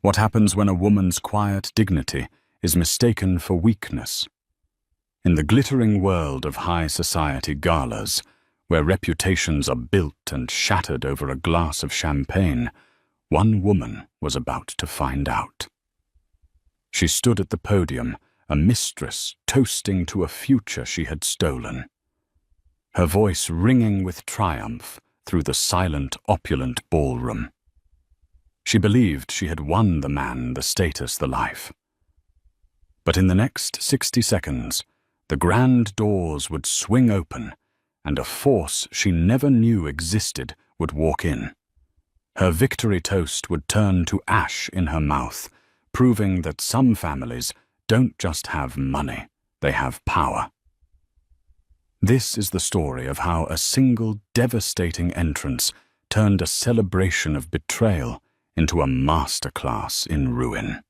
What happens when a woman's quiet dignity is mistaken for weakness? In the glittering world of high society galas, where reputations are built and shattered over a glass of champagne, one woman was about to find out. She stood at the podium, a mistress toasting to a future she had stolen. Her voice ringing with triumph through the silent, opulent ballroom. She believed she had won the man, the status, the life. But in the next 60 seconds, the grand doors would swing open, and a force she never knew existed would walk in. Her victory toast would turn to ash in her mouth, proving that some families don't just have money, they have power. This is the story of how a single devastating entrance turned a celebration of betrayal into a masterclass in ruin.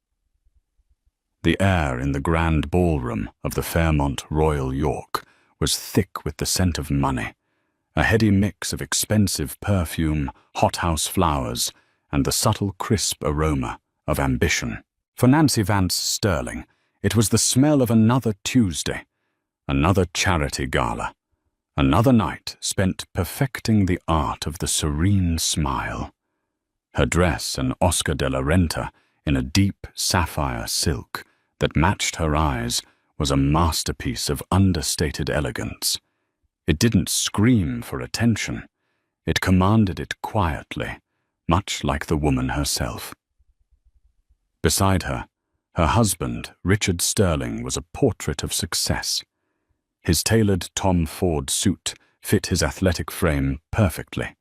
The air in the grand ballroom of the Fairmont Royal York was thick with the scent of money, a heady mix of expensive perfume, hothouse flowers, and the subtle crisp aroma of ambition. For Nancy Vance Sterling, it was the smell of another Tuesday, another charity gala, another night spent perfecting the art of the serene smile. Her dress, an Oscar de la Renta in a deep sapphire silk that matched her eyes, was a masterpiece of understated elegance. It didn't scream for attention. It commanded it quietly, much like the woman herself. Beside her, her husband, Richard Sterling, was a portrait of success. His tailored Tom Ford suit fit his athletic frame perfectly,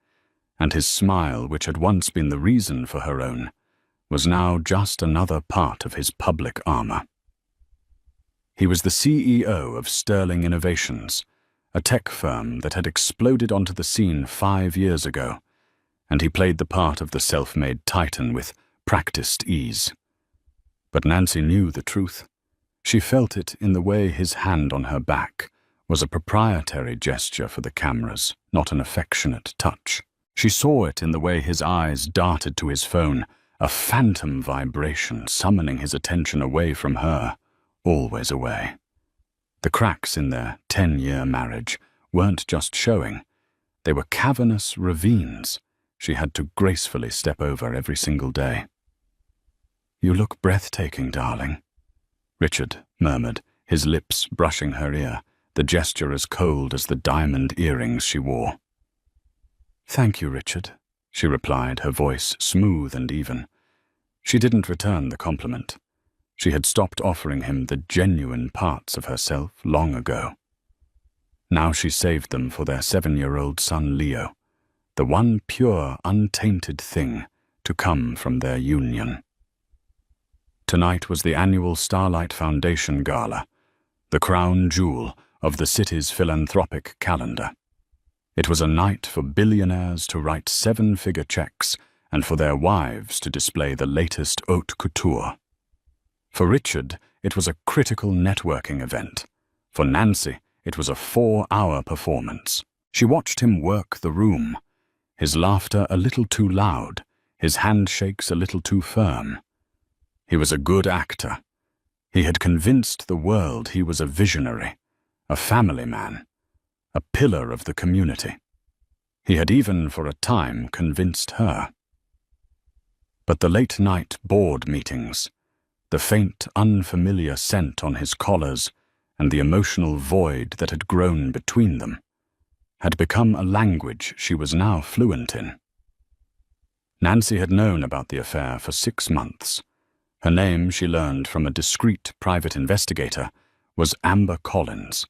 and his smile, which had once been the reason for her own, was now just another part of his public armor. He was the CEO of Sterling Innovations, a tech firm that had exploded onto the scene 5 years ago, and he played the part of the self-made titan with practiced ease. But Nancy knew the truth. She felt it in the way his hand on her back was a proprietary gesture for the cameras, not an affectionate touch. She saw it in the way his eyes darted to his phone, a phantom vibration summoning his attention away from her, always away. The cracks in their 10-year marriage weren't just showing. They were cavernous ravines she had to gracefully step over every single day. "You look breathtaking, darling," Richard murmured, his lips brushing her ear, the gesture as cold as the diamond earrings she wore. "Thank you, Richard," she replied, her voice smooth and even. She didn't return the compliment. She had stopped offering him the genuine parts of herself long ago. Now she saved them for their 7-year-old son Leo, the one pure, untainted thing to come from their union. Tonight was the annual Starlight Foundation Gala, the crown jewel of the city's philanthropic calendar. It was a night for billionaires to write 7-figure checks and for their wives to display the latest haute couture. For Richard, it was a critical networking event. For Nancy, it was a 4-hour performance. She watched him work the room, his laughter a little too loud, his handshakes a little too firm. He was a good actor. He had convinced the world he was a visionary, a family man, a pillar of the community. He had even, for a time, convinced her. But the late-night board meetings, the faint, unfamiliar scent on his collars, and the emotional void that had grown between them, had become a language she was now fluent in. Nancy had known about the affair for 6 months. Her name, she learned from a discreet private investigator, was Amber Collins,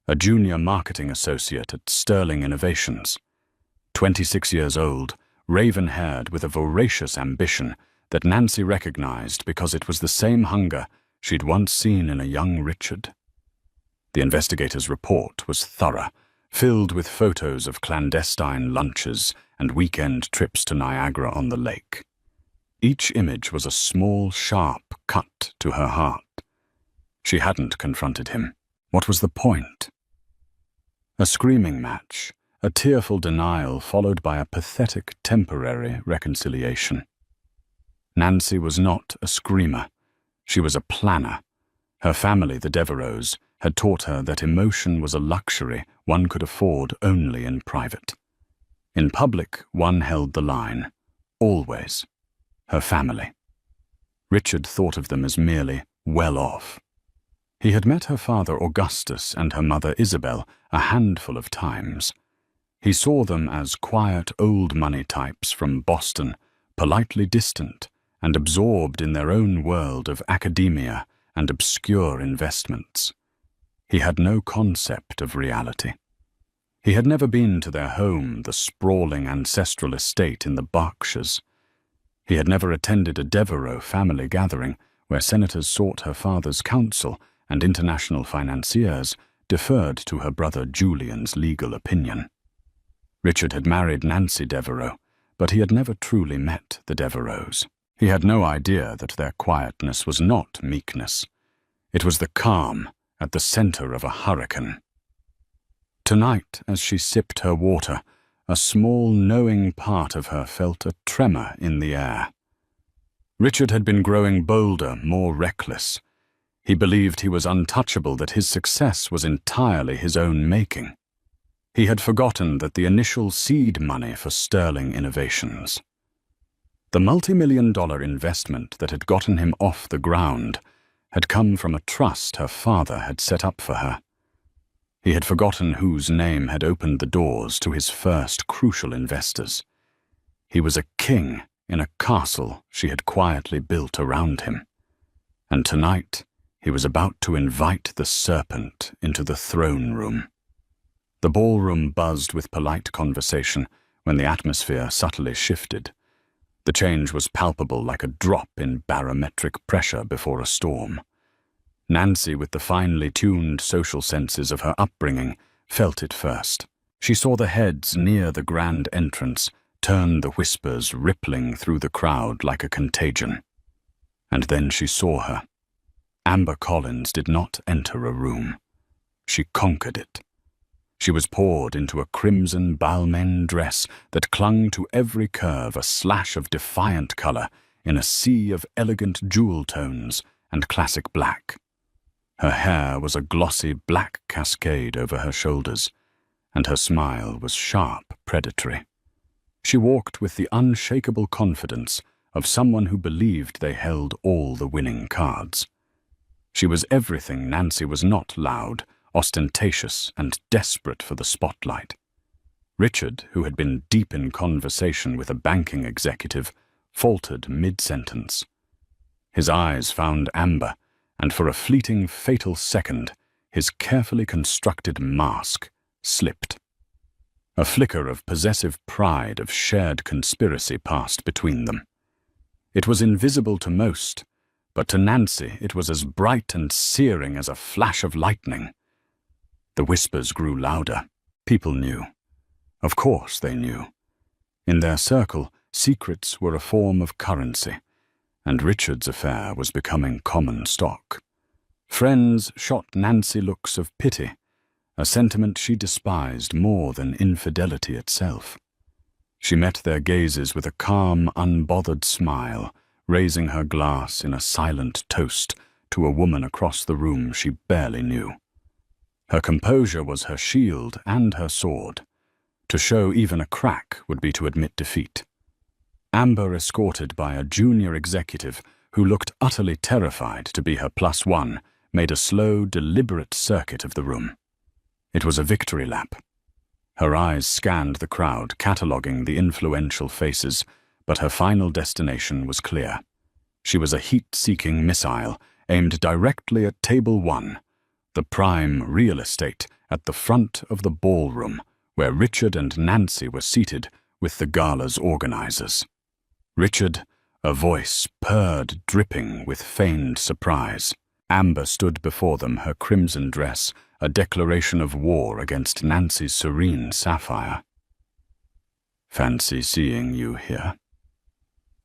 a junior marketing associate at Sterling Innovations. 26 years old, raven-haired with a voracious ambition that Nancy recognized because it was the same hunger she'd once seen in a young Richard. The investigator's report was thorough, filled with photos of clandestine lunches and weekend trips to Niagara-on-the-Lake. Each image was a small, sharp cut to her heart. She hadn't confronted him. What was the point? A screaming match, a tearful denial followed by a pathetic temporary reconciliation. Nancy was not a screamer. She was a planner. Her family, the Devereaux, had taught her that emotion was a luxury one could afford only in private. In public, one held the line. Always. Her family. Richard thought of them as merely well off. He had met her father Augustus and her mother Isabel a handful of times. He saw them as quiet old money types from Boston, politely distant and absorbed in their own world of academia and obscure investments. He had no concept of reality. He had never been to their home, the sprawling ancestral estate in the Berkshires. He had never attended a Devereux family gathering where senators sought her father's counsel and international financiers deferred to her brother Julian's legal opinion. Richard had married Nancy Devereaux, but he had never truly met the Devereaux. He had no idea that their quietness was not meekness. It was the calm at the center of a hurricane. Tonight, as she sipped her water, a small, knowing part of her felt a tremor in the air. Richard had been growing bolder, more reckless. He believed he was untouchable, that his success was entirely his own making. He had forgotten that the initial seed money for sterling innovations. The multi-million-dollar investment that had gotten him off the ground had come from a trust her father had set up for her. He had forgotten whose name had opened the doors to his first crucial investors. He was a king in a castle she had quietly built around him. And tonight, he was about to invite the serpent into the throne room. The ballroom buzzed with polite conversation when the atmosphere subtly shifted. The change was palpable, like a drop in barometric pressure before a storm. Nancy, with the finely tuned social senses of her upbringing, felt it first. She saw the heads near the grand entrance turn, the whispers rippling through the crowd like a contagion. And then she saw her. Amber Collins did not enter a room. She conquered it. She was poured into a crimson Balmain dress that clung to every curve, a slash of defiant color in a sea of elegant jewel tones and classic black. Her hair was a glossy black cascade over her shoulders, and her smile was sharp, predatory. She walked with the unshakable confidence of someone who believed they held all the winning cards. She was everything Nancy was not: loud, ostentatious, and desperate for the spotlight. Richard, who had been deep in conversation with a banking executive, faltered mid-sentence. His eyes found Amber, and for a fleeting, fatal second, his carefully constructed mask slipped. A flicker of possessive pride, of shared conspiracy, passed between them. It was invisible to most, but to Nancy it was as bright and searing as a flash of lightning. The whispers grew louder. People knew. Of course they knew. In their circle, secrets were a form of currency, and Richard's affair was becoming common stock. Friends shot Nancy looks of pity, a sentiment she despised more than infidelity itself. She met their gazes with a calm, unbothered smile, raising her glass in a silent toast to a woman across the room she barely knew. Her composure was her shield and her sword. To show even a crack would be to admit defeat. Amber, escorted by a junior executive who looked utterly terrified to be her +1, made a slow, deliberate circuit of the room. It was a victory lap. Her eyes scanned the crowd, cataloguing the influential faces, but her final destination was clear. She was a heat-seeking missile aimed directly at Table 1, the prime real estate at the front of the ballroom, where Richard and Nancy were seated with the gala's organizers. Richard, a voice purred, dripping with feigned surprise. Amber stood before them, her crimson dress a declaration of war against Nancy's serene sapphire. "Fancy seeing you here."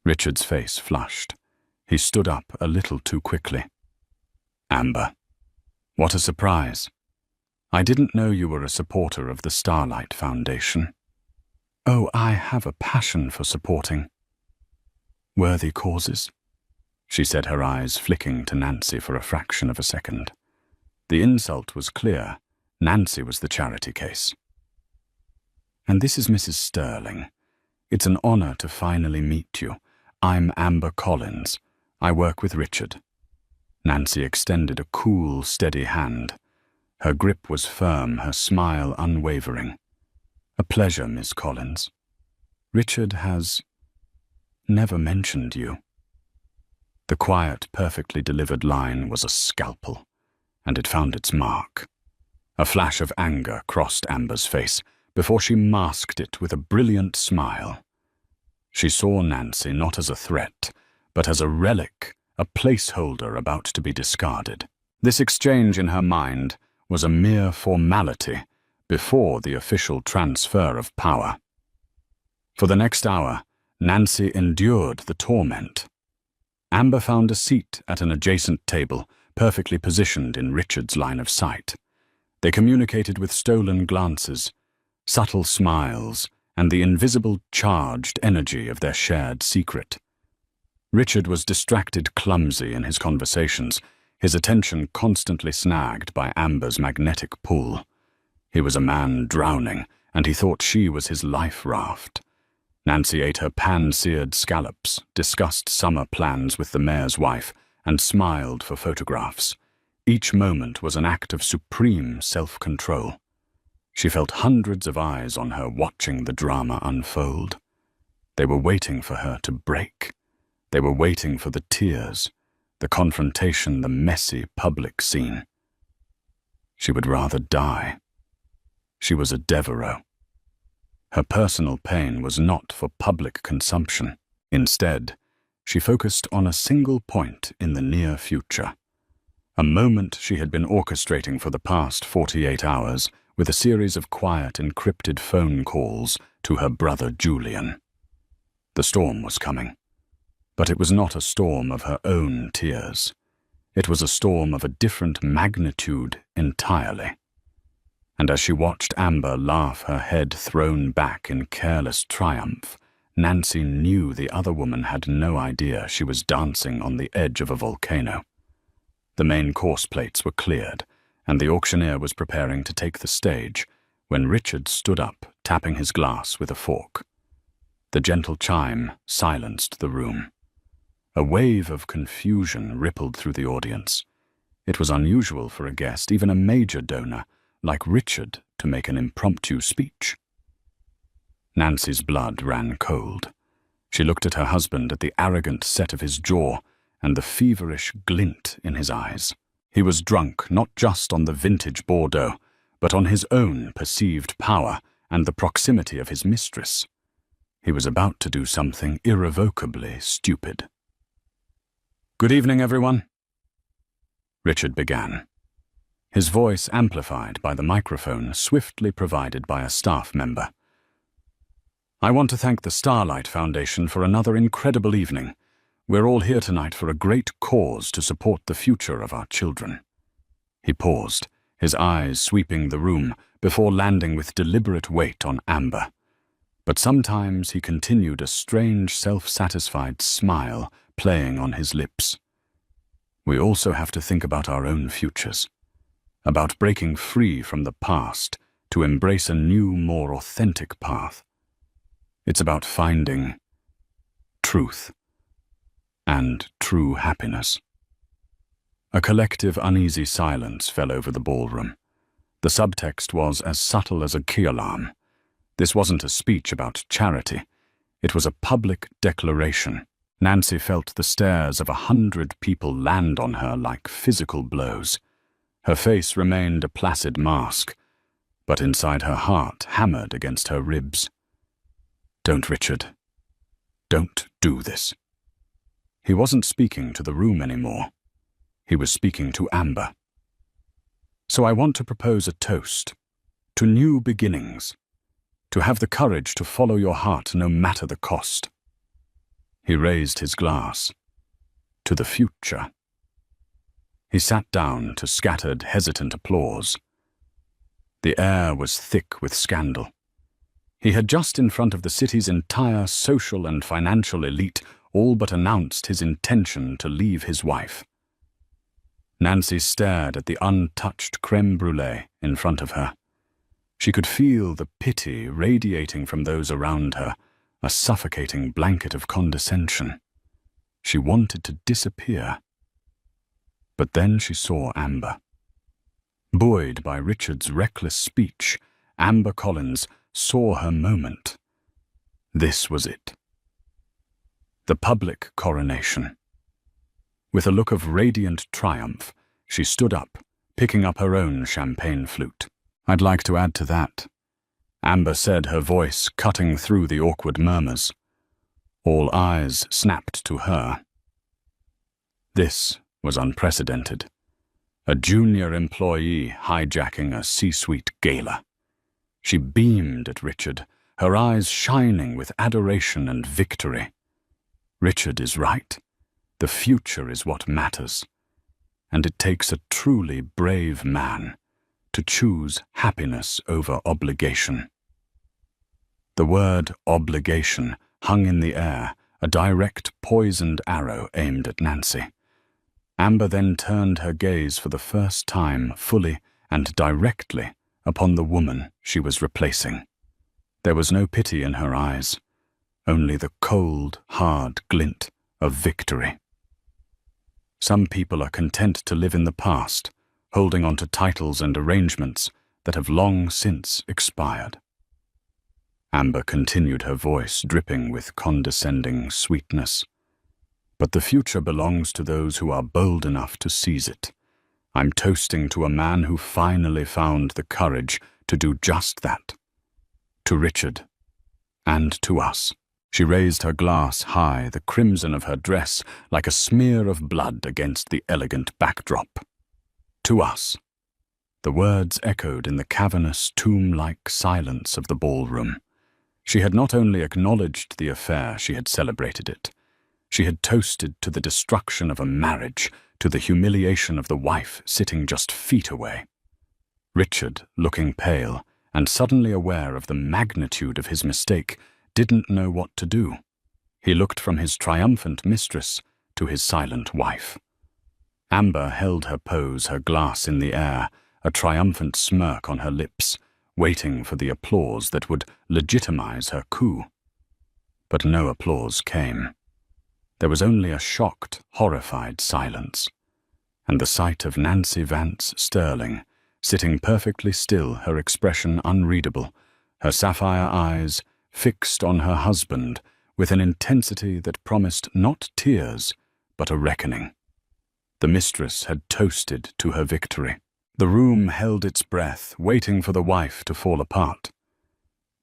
Richard's face flushed. He stood up a little too quickly. "Amber, what a surprise. I didn't know you were a supporter of the Starlight Foundation." "Oh, I have a passion for supporting." Worthy causes? She said, her eyes flicking to Nancy for a fraction of a second. The insult was clear. Nancy was the charity case. And this is Mrs. Sterling. It's an honor to finally meet you. I'm Amber Collins. I work with Richard. Nancy extended a cool, steady hand. Her grip was firm, her smile unwavering. A pleasure, Miss Collins. Richard has never mentioned you. The quiet, perfectly delivered line was a scalpel, and it found its mark. A flash of anger crossed Amber's face before she masked it with a brilliant smile. She saw Nancy not as a threat, but as a relic, a placeholder about to be discarded. This exchange in her mind was a mere formality before the official transfer of power. For the next hour, Nancy endured the torment. Amber found a seat at an adjacent table, perfectly positioned in Richard's line of sight. They communicated with stolen glances, subtle smiles, and the invisible charged energy of their shared secret. Richard was distracted, clumsy in his conversations, his attention constantly snagged by Amber's magnetic pull. He was a man drowning, and he thought she was his life raft. Nancy ate her pan-seared scallops, discussed summer plans with the mayor's wife, and smiled for photographs. Each moment was an act of supreme self-control. She felt hundreds of eyes on her watching the drama unfold. They were waiting for her to break. They were waiting for the tears, the confrontation, the messy public scene. She would rather die. She was a Devereaux. Her personal pain was not for public consumption. Instead, she focused on a single point in the near future. A moment she had been orchestrating for the past 48 hours with a series of quiet, encrypted phone calls to her brother Julian. The storm was coming, but it was not a storm of her own tears. It was a storm of a different magnitude entirely. And as she watched Amber laugh, her head thrown back in careless triumph, Nancy knew the other woman had no idea she was dancing on the edge of a volcano. The main course plates were cleared, and the auctioneer was preparing to take the stage when Richard stood up, tapping his glass with a fork. The gentle chime silenced the room. A wave of confusion rippled through the audience. It was unusual for a guest, even a major donor, like Richard, to make an impromptu speech. Nancy's blood ran cold. She looked at her husband, at the arrogant set of his jaw and the feverish glint in his eyes. He was drunk not just on the vintage Bordeaux, but on his own perceived power and the proximity of his mistress. He was about to do something irrevocably stupid. "Good evening, everyone," Richard began, his voice amplified by the microphone swiftly provided by a staff member. "I want to thank the Starlight Foundation for another incredible evening. We're all here tonight for a great cause to support the future of our children." He paused, his eyes sweeping the room before landing with deliberate weight on Amber. But sometimes he continued, a strange, self-satisfied smile playing on his lips. "We also have to think about our own futures, about breaking free from the past to embrace a new, more authentic path. It's about finding truth and true happiness." A collective uneasy silence fell over the ballroom. The subtext was as subtle as a key alarm. This wasn't a speech about charity. It was a public declaration. Nancy felt the stares of 100 people land on her like physical blows. Her face remained a placid mask, but inside her heart hammered against her ribs. "Don't, Richard. Don't do this." He wasn't speaking to the room anymore. He was speaking to Amber. "So I want to propose a toast to new beginnings, to have the courage to follow your heart no matter the cost." He raised his glass. "To the future." He sat down to scattered, hesitant applause. The air was thick with scandal. He had just in front of the city's entire social and financial elite all but announced his intention to leave his wife. Nancy stared at the untouched crème brûlée in front of her. She could feel the pity radiating from those around her, a suffocating blanket of condescension. She wanted to disappear. But then she saw Amber. Buoyed by Richard's reckless speech, Amber Collins saw her moment. This was it. The public coronation. With a look of radiant triumph, she stood up, picking up her own champagne flute. "I'd like to add to that," Amber said, her voice cutting through the awkward murmurs. All eyes snapped to her. This was unprecedented. A junior employee hijacking a C-suite gala. She beamed at Richard, her eyes shining with adoration and victory. Richard is right. The future is what matters. And it takes a truly brave man to choose happiness over obligation. The word obligation hung in the air, a direct poisoned arrow aimed at Nancy. Amber then turned her gaze for the first time fully and directly upon the woman she was replacing. There was no pity in her eyes, only the cold, hard glint of victory. Some people are content to live in the past, holding on to titles and arrangements that have long since expired. Amber continued, her voice dripping with condescending sweetness. But the future belongs to those who are bold enough to seize it. I'm toasting to a man who finally found the courage to do just that. To Richard. And to us. She raised her glass high, the crimson of her dress like a smear of blood against the elegant backdrop. To us. The words echoed in the cavernous, tomb-like silence of the ballroom. She had not only acknowledged the affair, she had celebrated it. She had toasted to the destruction of a marriage, to the humiliation of the wife sitting just feet away. Richard, looking pale and suddenly aware of the magnitude of his mistake, didn't know what to do. He looked from his triumphant mistress to his silent wife. Amber held her pose, her glass in the air, a triumphant smirk on her lips, waiting for the applause that would legitimize her coup. But no applause came. There was only a shocked, horrified silence, and the sight of Nancy Vance Sterling, sitting perfectly still, her expression unreadable, her sapphire eyes fixed on her husband with an intensity that promised not tears, but a reckoning. The mistress had toasted to her victory. The room held its breath, waiting for the wife to fall apart.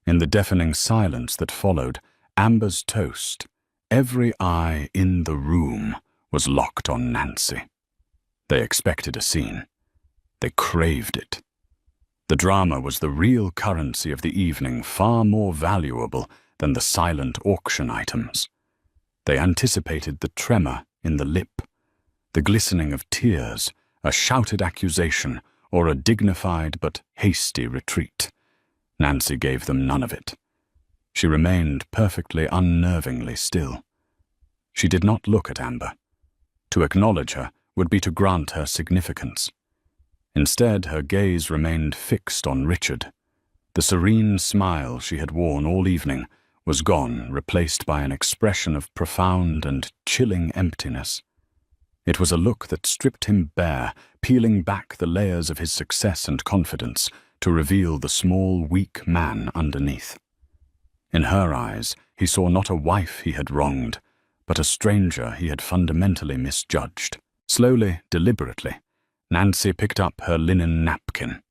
In the deafening silence that followed Amber's toast, every eye in the room was locked on Nancy. They expected a scene. They craved it. The drama was the real currency of the evening, far more valuable than the silent auction items. They anticipated the tremor in the lip, the glistening of tears, a shouted accusation, or a dignified but hasty retreat. Nancy gave them none of it. She remained perfectly unnervingly still. She did not look at Amber. To acknowledge her would be to grant her significance. Instead, her gaze remained fixed on Richard. The serene smile she had worn all evening was gone, replaced by an expression of profound and chilling emptiness. It was a look that stripped him bare, peeling back the layers of his success and confidence to reveal the small, weak man underneath. In her eyes, he saw not a wife he had wronged, but a stranger he had fundamentally misjudged. Slowly, deliberately, Nancy picked up her linen napkin.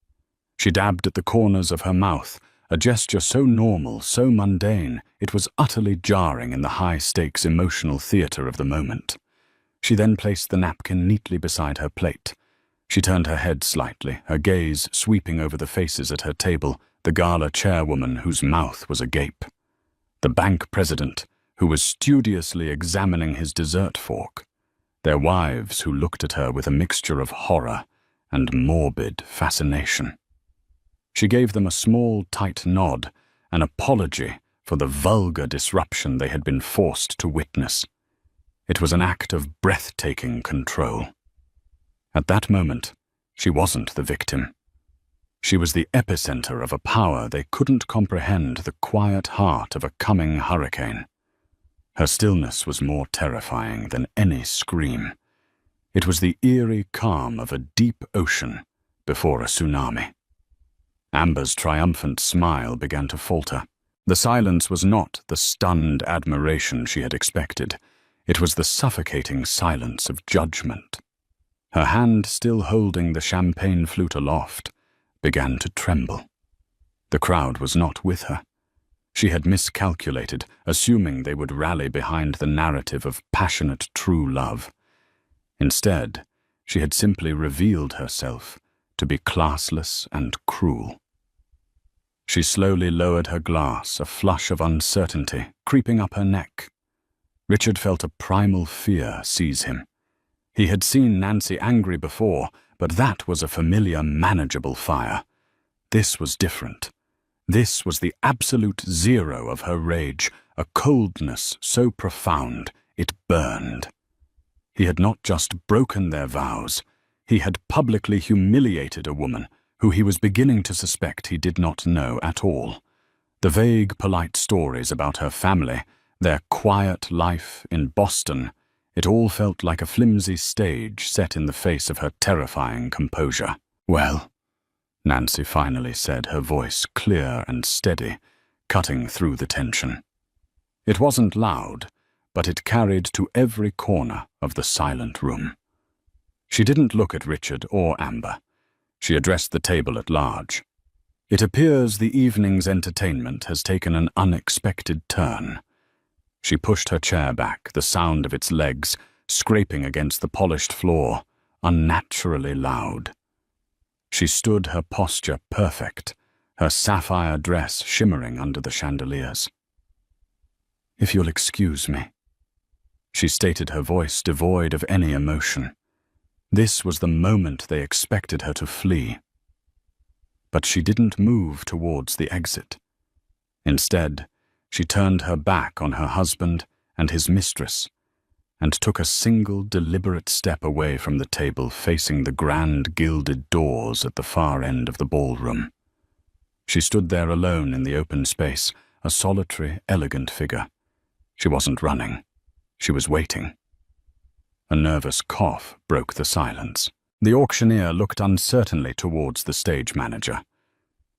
She dabbed at the corners of her mouth, a gesture so normal, so mundane, it was utterly jarring in the high-stakes emotional theater of the moment. She then placed the napkin neatly beside her plate. She turned her head slightly, her gaze sweeping over the faces at her table, the gala chairwoman whose mouth was agape, the bank president who was studiously examining his dessert fork, their wives who looked at her with a mixture of horror and morbid fascination. She gave them a small, tight nod, an apology for the vulgar disruption they had been forced to witness. It was an act of breathtaking control. At that moment, she wasn't the victim. She was the epicenter of a power they couldn't comprehend, the quiet heart of a coming hurricane. Her stillness was more terrifying than any scream. It was the eerie calm of a deep ocean before a tsunami. Amber's triumphant smile began to falter. The silence was not the stunned admiration she had expected. It was the suffocating silence of judgment. Her hand, still holding the champagne flute aloft, began to tremble. The crowd was not with her. She had miscalculated, assuming they would rally behind the narrative of passionate true love. Instead, she had simply revealed herself to be classless and cruel. She slowly lowered her glass, a flush of uncertainty creeping up her neck. Richard felt a primal fear seize him. He had seen Nancy angry before, but that was a familiar, manageable fire. This was different. This was the absolute zero of her rage, a coldness so profound it burned. He had not just broken their vows, he had publicly humiliated a woman who he was beginning to suspect he did not know at all. The vague, polite stories about her family, their quiet life in Boston, it all felt like a flimsy stage set in the face of her terrifying composure. "Well," Nancy finally said, her voice clear and steady, cutting through the tension. It wasn't loud, but it carried to every corner of the silent room. She didn't look at Richard or Amber. She addressed the table at large. "It appears the evening's entertainment has taken an unexpected turn." She pushed her chair back, the sound of its legs scraping against the polished floor, unnaturally loud. She stood, her posture perfect, her sapphire dress shimmering under the chandeliers. "If you'll excuse me," she stated, her voice devoid of any emotion. This was the moment they expected her to flee. But she didn't move towards the exit. Instead, she turned her back on her husband and his mistress, and took a single deliberate step away from the table facing the grand gilded doors at the far end of the ballroom. She stood there alone in the open space, a solitary, elegant figure. She wasn't running. She was waiting. A nervous cough broke the silence. The auctioneer looked uncertainly towards the stage manager.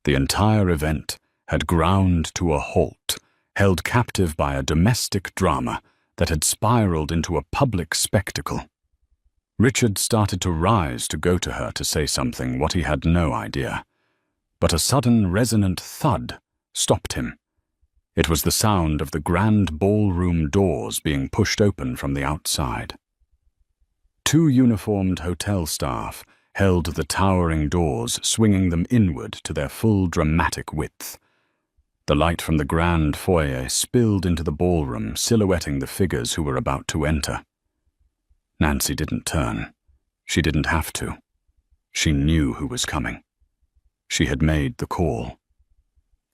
The entire event had ground to a halt, held captive by a domestic drama that had spiraled into a public spectacle. Richard started to rise to go to her to say something, what he had no idea. But a sudden resonant thud stopped him. It was the sound of the grand ballroom doors being pushed open from the outside. Two uniformed hotel staff held the towering doors, swinging them inward to their full dramatic width. The light from the grand foyer spilled into the ballroom, silhouetting the figures who were about to enter. Nancy didn't turn. She didn't have to. She knew who was coming. She had made the call.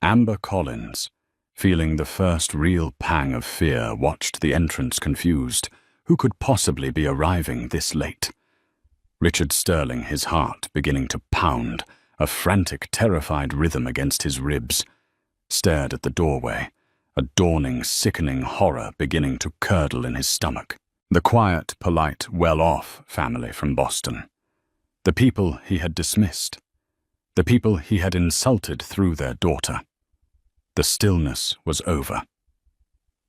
Amber Collins, feeling the first real pang of fear, watched the entrance confused. Who could possibly be arriving this late? Richard Sterling, his heart beginning to pound, a frantic, terrified rhythm against his ribs, stared at the doorway, a dawning, sickening horror beginning to curdle in his stomach. The quiet, polite, well-off family from Boston. The people he had dismissed. The people he had insulted through their daughter. The stillness was over.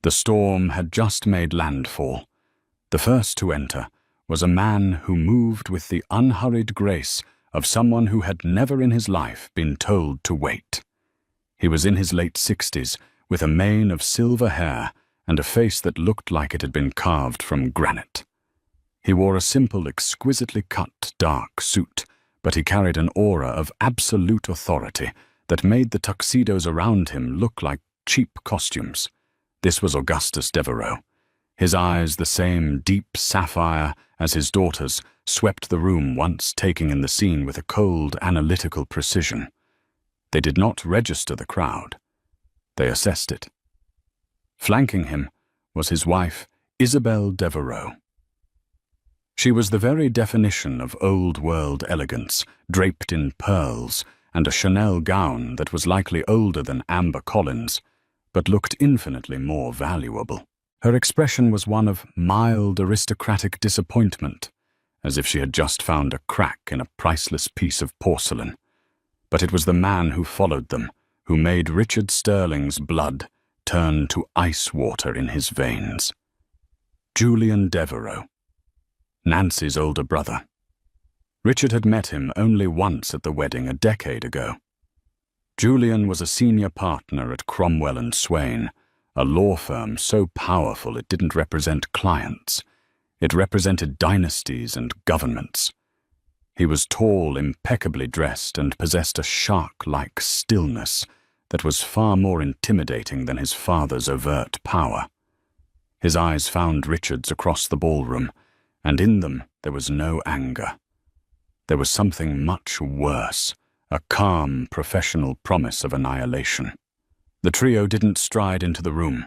The storm had just made landfall. The first to enter was a man who moved with the unhurried grace of someone who had never in his life been told to wait. He was in his late 60s, with a mane of silver hair and a face that looked like it had been carved from granite. He wore a simple, exquisitely cut, dark suit, but he carried an aura of absolute authority that made the tuxedos around him look like cheap costumes. This was Augustus Devereux. His eyes, the same deep sapphire as his daughter's, swept the room once, taking in the scene with a cold, analytical precision. They did not register the crowd. They assessed it. Flanking him was his wife, Isabel Devereux. She was the very definition of old-world elegance, draped in pearls, and a Chanel gown that was likely older than Amber Collins, but looked infinitely more valuable. Her expression was one of mild aristocratic disappointment, as if she had just found a crack in a priceless piece of porcelain. But it was the man who followed them, who made Richard Sterling's blood turn to ice water in his veins. Julian Devereux, Nancy's older brother. Richard had met him only once at the wedding a decade ago. Julian was a senior partner at Cromwell and Swain, a law firm so powerful it didn't represent clients. It represented dynasties and governments. He was tall, impeccably dressed, and possessed a shark-like stillness that was far more intimidating than his father's overt power. His eyes found Richard's across the ballroom, and in them there was no anger. There was something much worse, a calm, professional promise of annihilation. The trio didn't stride into the room.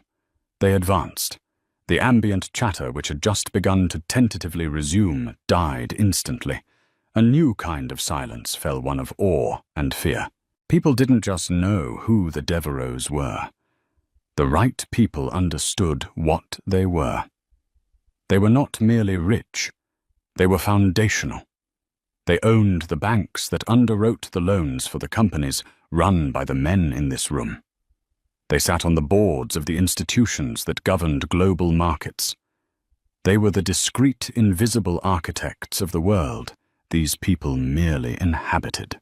They advanced. The ambient chatter, which had just begun to tentatively resume, died instantly. A new kind of silence fell, one of awe and fear. People didn't just know who the Devereuxs were. The right people understood what they were. They were not merely rich. They were foundational. They owned the banks that underwrote the loans for the companies run by the men in this room. They sat on the boards of the institutions that governed global markets. They were the discreet, invisible architects of the world these people merely inhabited.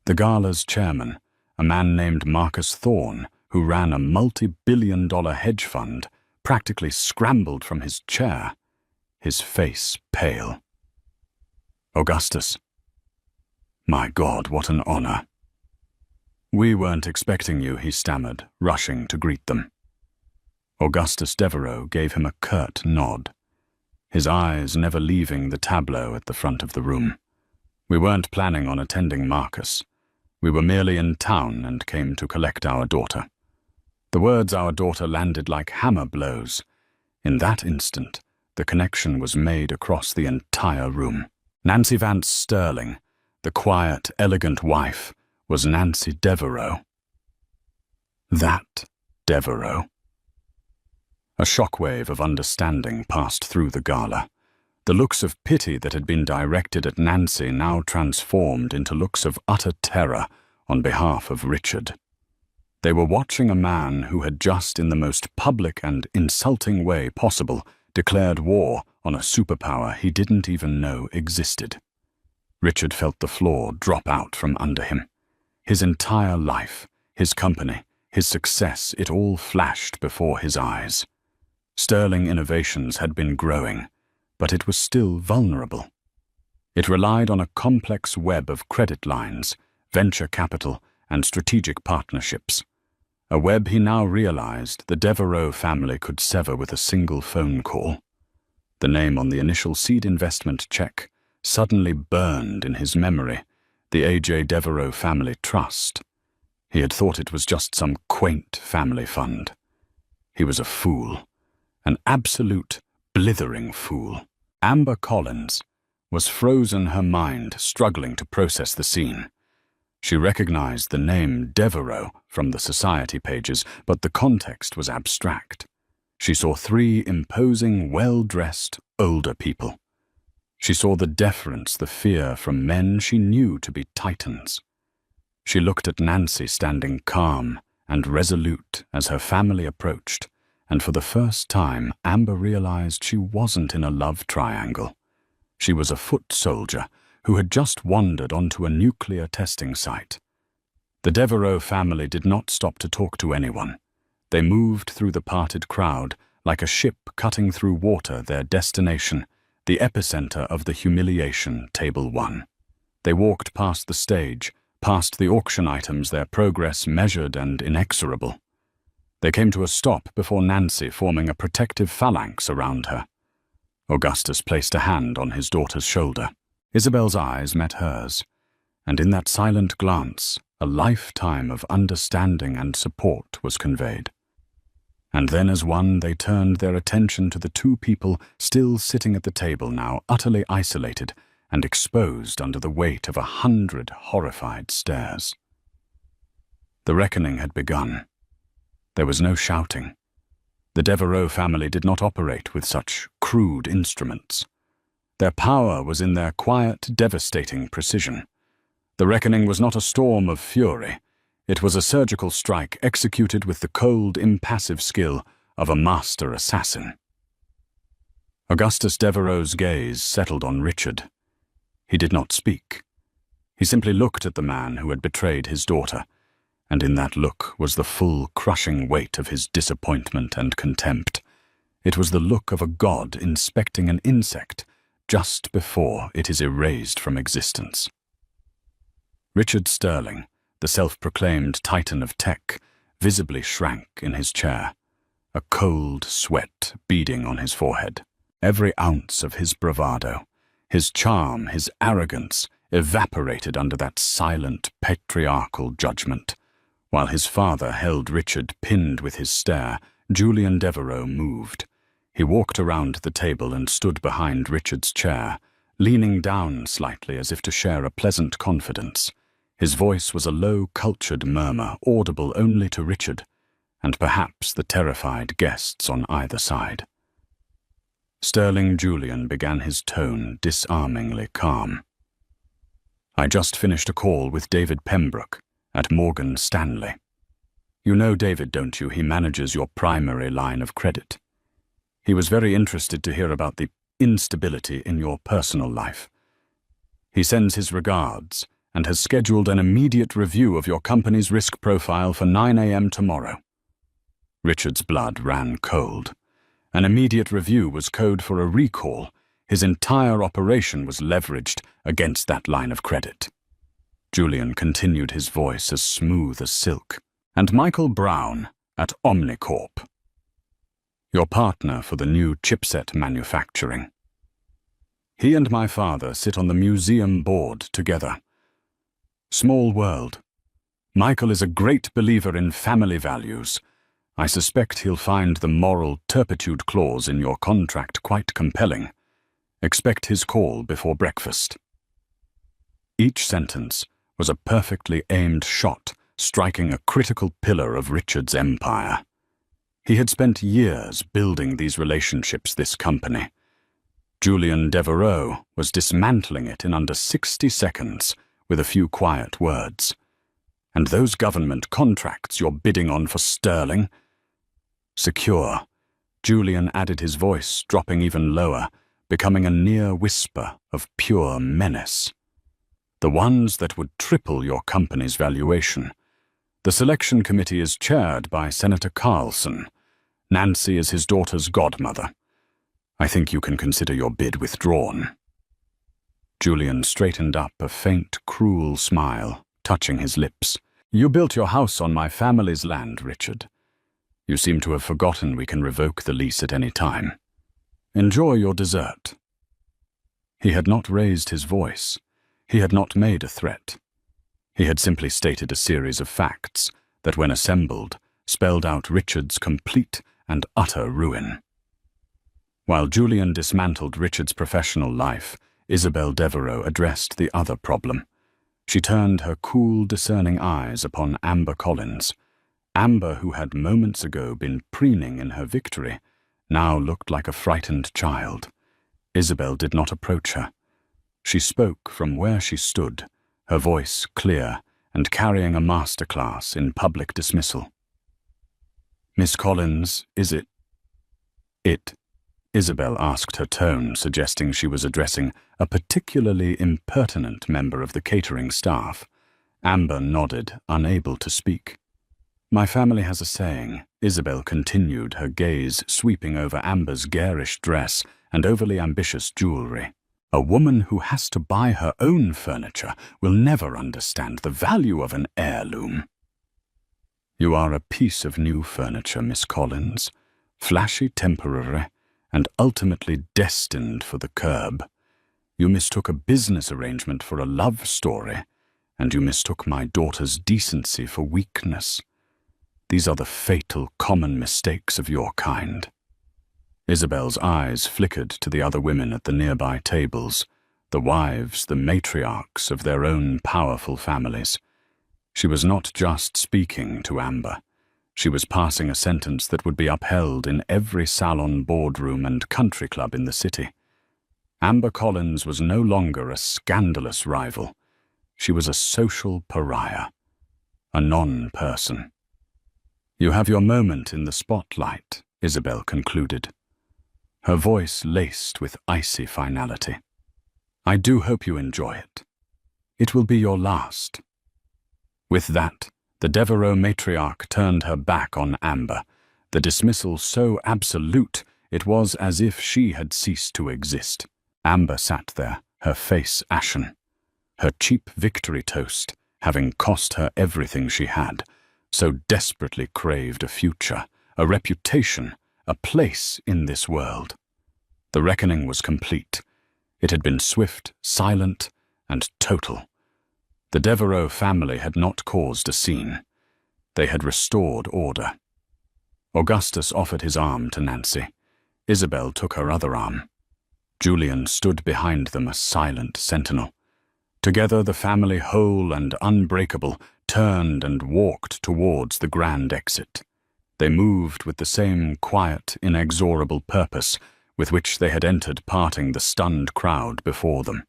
The gala's chairman, a man named Marcus Thorne, who ran a multi-billion-dollar hedge fund, practically scrambled from his chair, his face pale. Augustus. My God, what an honor. We weren't expecting you, he stammered, rushing to greet them. Augustus Devereux gave him a curt nod, his eyes never leaving the tableau at the front of the room. We weren't planning on attending Marcus. We were merely in town and came to collect our daughter. The words "our daughter" landed like hammer blows. In that instant, the connection was made across the entire room. Nancy Vance Sterling, the quiet, elegant wife, was Nancy Devereux. That Devereux. A shockwave of understanding passed through the gala. The looks of pity that had been directed at Nancy now transformed into looks of utter terror on behalf of Richard. They were watching a man who had just, in the most public and insulting way possible, declared war on a superpower he didn't even know existed. Richard felt the floor drop out from under him. His entire life, his company, his success, it all flashed before his eyes. Sterling Innovations had been growing, but it was still vulnerable. It relied on a complex web of credit lines, venture capital, and strategic partnerships. A web he now realized the Devereux family could sever with a single phone call. The name on the initial seed investment check suddenly burned in his memory, the A.J. Devereux Family Trust. He had thought it was just some quaint family fund. He was a fool, an absolute, blithering fool. Amber Collins was frozen, her mind struggling to process the scene. She recognized the name Devereux from the society pages, but the context was abstract. She saw three imposing, well-dressed, older people. She saw the deference, the fear from men she knew to be titans. She looked at Nancy standing calm and resolute as her family approached, and for the first time Amber realized she wasn't in a love triangle. She was a foot soldier who had just wandered onto a nuclear testing site. The Devereux family did not stop to talk to anyone. They moved through the parted crowd like a ship cutting through water, their destination, the epicenter of the humiliation, table 1. They walked past the stage, past the auction items, their progress measured and inexorable. They came to a stop before Nancy, forming a protective phalanx around her. Augustus placed a hand on his daughter's shoulder. Isabel's eyes met hers, and in that silent glance, a lifetime of understanding and support was conveyed. And then as one, they turned their attention to the two people still sitting at the table, now utterly isolated and exposed under the weight of 100 horrified stares. The reckoning had begun. There was no shouting. The Devereux family did not operate with such crude instruments. Their power was in their quiet, devastating precision. The reckoning was not a storm of fury. It was a surgical strike executed with the cold, impassive skill of a master assassin. Augustus Devereux's gaze settled on Richard. He did not speak. He simply looked at the man who had betrayed his daughter, and in that look was the full, crushing weight of his disappointment and contempt. It was the look of a god inspecting an insect just before it is erased from existence. Richard Sterling, the self-proclaimed titan of tech, visibly shrank in his chair, a cold sweat beading on his forehead. Every ounce of his bravado, his charm, his arrogance, evaporated under that silent, patriarchal judgment. While his father held Richard pinned with his stare, Julian Devereux moved. He walked around the table and stood behind Richard's chair, leaning down slightly as if to share a pleasant confidence. His voice was a low, cultured murmur, audible only to Richard, and perhaps the terrified guests on either side. Sterling Julian began his tone disarmingly calm. "I just finished a call with David Pembroke at Morgan Stanley. You know David, don't you? He manages your primary line of credit. He was very interested to hear about the instability in your personal life. He sends his regards and has scheduled an immediate review of your company's risk profile for 9 a.m. tomorrow." Richard's blood ran cold. An immediate review was code for a recall. His entire operation was leveraged against that line of credit. Julian continued, his voice as smooth as silk. "And Michael Brown at Omnicorp, your partner for the new chipset manufacturing. He and my father sit on the museum board together. Small world. Michael is a great believer in family values. I suspect he'll find the moral turpitude clause in your contract quite compelling. Expect his call before breakfast." Each sentence was a perfectly aimed shot, striking a critical pillar of Richard's empire. He had spent years building these relationships, this company. Julian Devereux was dismantling it in under 60 seconds with a few quiet words. "And those government contracts you're bidding on for Sterling?" Secure, Julian added, his voice dropping even lower, becoming a near whisper of pure menace. "The ones that would triple your company's valuation. The selection committee is chaired by Senator Carlson. Nancy is his daughter's godmother. I think you can consider your bid withdrawn." Julian straightened up, a faint, cruel smile touching his lips. "You built your house on my family's land, Richard. You seem to have forgotten we can revoke the lease at any time. Enjoy your dessert." He had not raised his voice. He had not made a threat. He had simply stated a series of facts that, when assembled, spelled out Richard's complete and utter ruin. While Julian dismantled Richard's professional life, Isabel Devereux addressed the other problem. She turned her cool, discerning eyes upon Amber Collins. Amber, who had moments ago been preening in her victory, now looked like a frightened child. Isabel did not approach her. She spoke from where she stood, her voice clear and carrying a masterclass in public dismissal. "Miss Collins, is it?" "It?" Isabel asked, her tone suggesting she was addressing a particularly impertinent member of the catering staff. Amber nodded, unable to speak. "My family has a saying," Isabel continued, her gaze sweeping over Amber's garish dress and overly ambitious jewelry. "A woman who has to buy her own furniture will never understand the value of an heirloom." "You are a piece of new furniture, Miss Collins, flashy, temporary, and ultimately destined for the curb. You mistook a business arrangement for a love story, and you mistook my daughter's decency for weakness. These are the fatal, common mistakes of your kind." Isabel's eyes flickered to the other women at the nearby tables, the wives, the matriarchs of their own powerful families. She was not just speaking to Amber. She was passing a sentence that would be upheld in every salon, boardroom, and country club in the city. Amber Collins was no longer a scandalous rival. She was a social pariah, a non-person. "You have your moment in the spotlight," Isabel concluded, her voice laced with icy finality. "I do hope you enjoy it. It will be your last." With that, the Devereux matriarch turned her back on Amber, the dismissal so absolute it was as if she had ceased to exist. Amber sat there, her face ashen. Her cheap victory toast, having cost her everything she had, so desperately craved a future, a reputation, a place in this world. The reckoning was complete. It had been swift, silent, and total. The Devereux family had not caused a scene. They had restored order. Augustus offered his arm to Nancy. Isabel took her other arm. Julian stood behind them, a silent sentinel. Together, the family, whole and unbreakable, turned and walked towards the grand exit. They moved with the same quiet, inexorable purpose with which they had entered, parting the stunned crowd before them.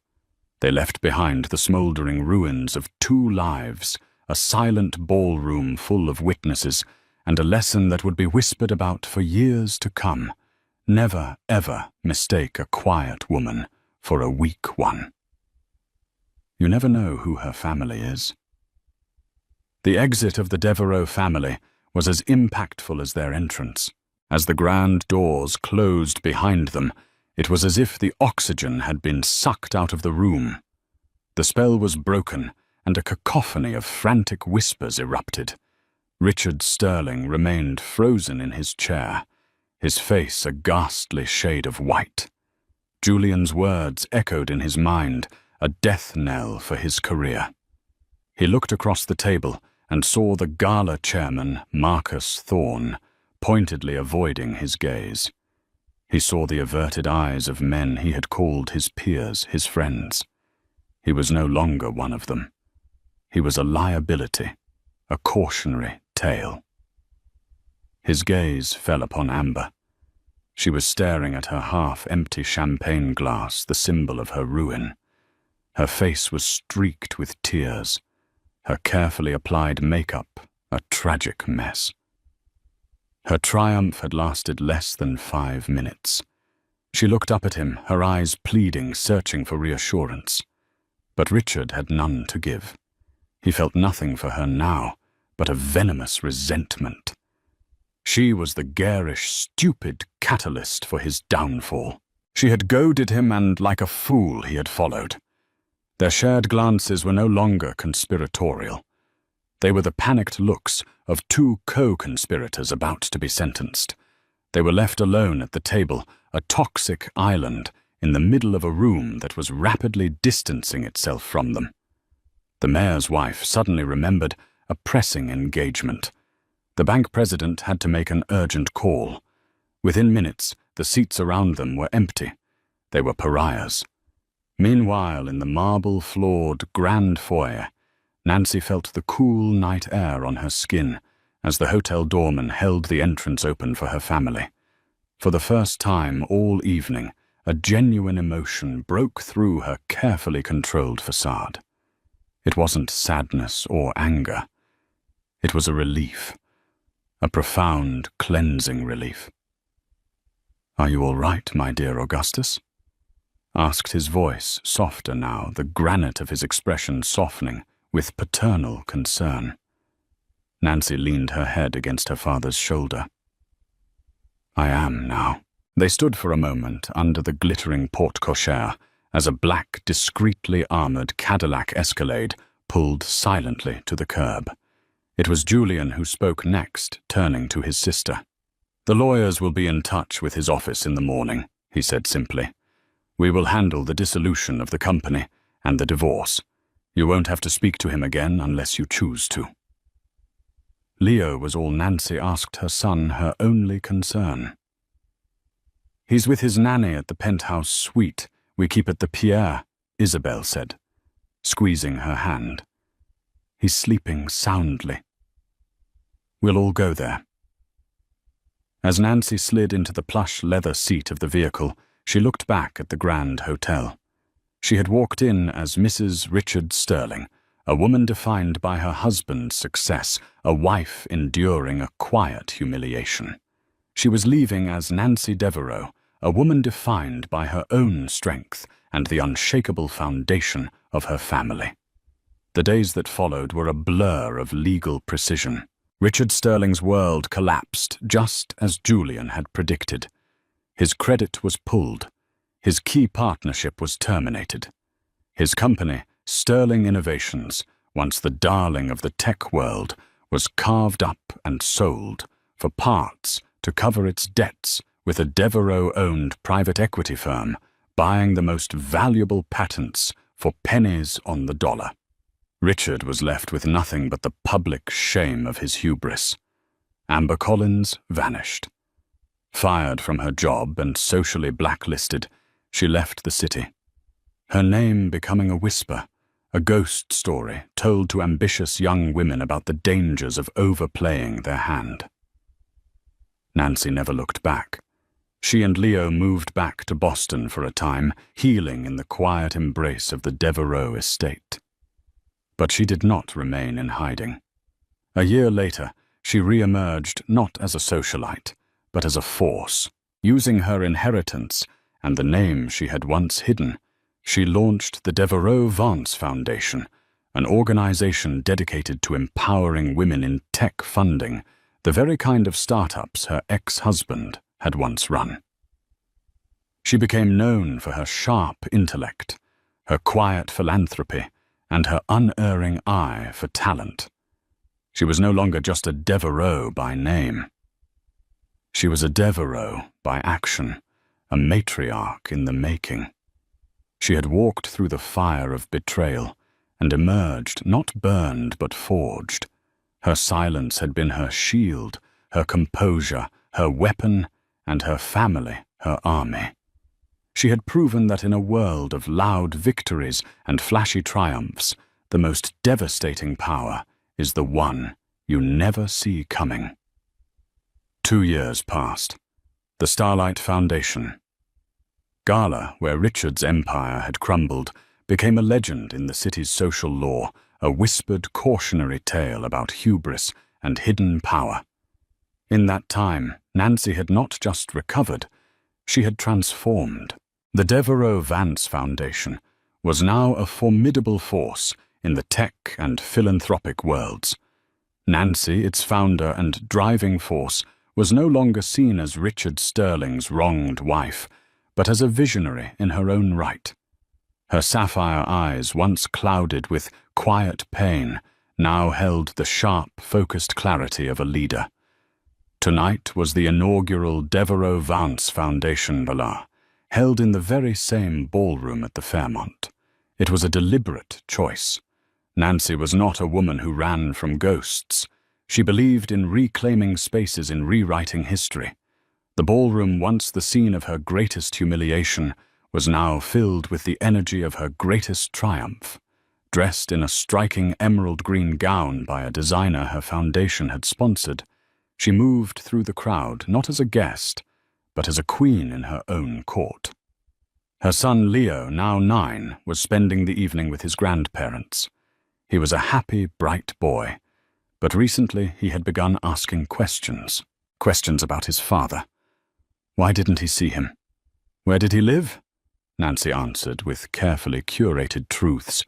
They left behind the smouldering ruins of 2 lives, a silent ballroom full of witnesses, and a lesson that would be whispered about for years to come. Never, ever mistake a quiet woman for a weak one. You never know who her family is. The exit of the Devereux family was as impactful as their entrance. As the grand doors closed behind them, it was as if the oxygen had been sucked out of the room. The spell was broken, and a cacophony of frantic whispers erupted. Richard Sterling remained frozen in his chair, his face a ghastly shade of white. Julian's words echoed in his mind, a death knell for his career. He looked across the table and saw the gala chairman, Marcus Thorne, pointedly avoiding his gaze. He saw the averted eyes of men he had called his peers, his friends. He was no longer one of them. He was a liability, a cautionary tale. His gaze fell upon Amber. She was staring at her half-empty champagne glass, the symbol of her ruin. Her face was streaked with tears, her carefully applied makeup a tragic mess. Her triumph had lasted less than 5 minutes. She looked up at him, her eyes pleading, searching for reassurance. But Richard had none to give. He felt nothing for her now, but a venomous resentment. She was the garish, stupid catalyst for his downfall. She had goaded him, and like a fool he had followed. Their shared glances were no longer conspiratorial. They were the panicked looks of 2 co-conspirators about to be sentenced. They were left alone at the table, a toxic island, in the middle of a room that was rapidly distancing itself from them. The mayor's wife suddenly remembered a pressing engagement. The bank president had to make an urgent call. Within minutes, the seats around them were empty. They were pariahs. Meanwhile, in the marble-floored grand foyer, Nancy felt the cool night air on her skin as the hotel doorman held the entrance open for her family. For the first time all evening, a genuine emotion broke through her carefully controlled facade. It wasn't sadness or anger. It was a relief, a profound, cleansing relief. "Are you all right, my dear Augustus?" asked his voice, softer now, the granite of his expression softening with paternal concern. Nancy leaned her head against her father's shoulder. "I am now." They stood for a moment under the glittering porte-cochere as a black, discreetly armored Cadillac Escalade pulled silently to the curb. It was Julian who spoke next, turning to his sister. "The lawyers will be in touch with his office in the morning," he said simply. "We will handle the dissolution of the company and the divorce. You won't have to speak to him again unless you choose to." Leo was all Nancy asked her son, her only concern. "He's with his nanny at the penthouse suite we keep at the Pierre," Isabel said, squeezing her hand. "He's sleeping soundly. We'll all go there." As Nancy slid into the plush leather seat of the vehicle, she looked back at the Grand Hotel. She had walked in as Mrs. Richard Sterling, a woman defined by her husband's success, a wife enduring a quiet humiliation. She was leaving as Nancy Devereux, a woman defined by her own strength and the unshakable foundation of her family. The days that followed were a blur of legal precision. Richard Sterling's world collapsed just as Julian had predicted. His credit was pulled. His key partnership was terminated. His company, Sterling Innovations, once the darling of the tech world, was carved up and sold for parts to cover its debts, with a Devereux-owned private equity firm buying the most valuable patents for pennies on the dollar. Richard was left with nothing but the public shame of his hubris. Amber Collins vanished. Fired from her job and socially blacklisted, she left the city. Her name becoming a whisper, a ghost story told to ambitious young women about the dangers of overplaying their hand. Nancy never looked back. She and Leo moved back to Boston for a time, healing in the quiet embrace of the Devereux estate. But she did not remain in hiding. A year later, she re-emerged not as a socialite, but as a force. Using her inheritance and the name she had once hidden, she launched the Devereux Vance Foundation, an organization dedicated to empowering women in tech funding, the very kind of startups her ex-husband had once run. She became known for her sharp intellect, her quiet philanthropy, and her unerring eye for talent. She was no longer just a Devereux by name. She was a Devereux by action, a matriarch in the making. She had walked through the fire of betrayal and emerged not burned but forged. Her silence had been her shield, her composure, her weapon, and her family, her army. She had proven that in a world of loud victories and flashy triumphs, the most devastating power is the one you never see coming. 2 years passed. The Starlight Foundation. Gala, where Richard's empire had crumbled, became a legend in the city's social lore, a whispered cautionary tale about hubris and hidden power. In that time, Nancy had not just recovered, she had transformed. The Devereux Vance Foundation was now a formidable force in the tech and philanthropic worlds. Nancy, its founder and driving force, was no longer seen as Richard Sterling's wronged wife, but as a visionary in her own right. Her sapphire eyes, once clouded with quiet pain, now held the sharp, focused clarity of a leader. Tonight was the inaugural Devereux Vance Foundation Gala, held in the very same ballroom at the Fairmont. It was a deliberate choice. Nancy was not a woman who ran from ghosts. She believed in reclaiming spaces in rewriting history. The ballroom, once the scene of her greatest humiliation, was now filled with the energy of her greatest triumph. Dressed in a striking emerald green gown by a designer her foundation had sponsored, she moved through the crowd not as a guest, but as a queen in her own court. Her son Leo, now 9, was spending the evening with his grandparents. He was a happy, bright boy, but recently he had begun asking questions about his father. Why didn't he see him? Where did he live? Nancy answered with carefully curated truths,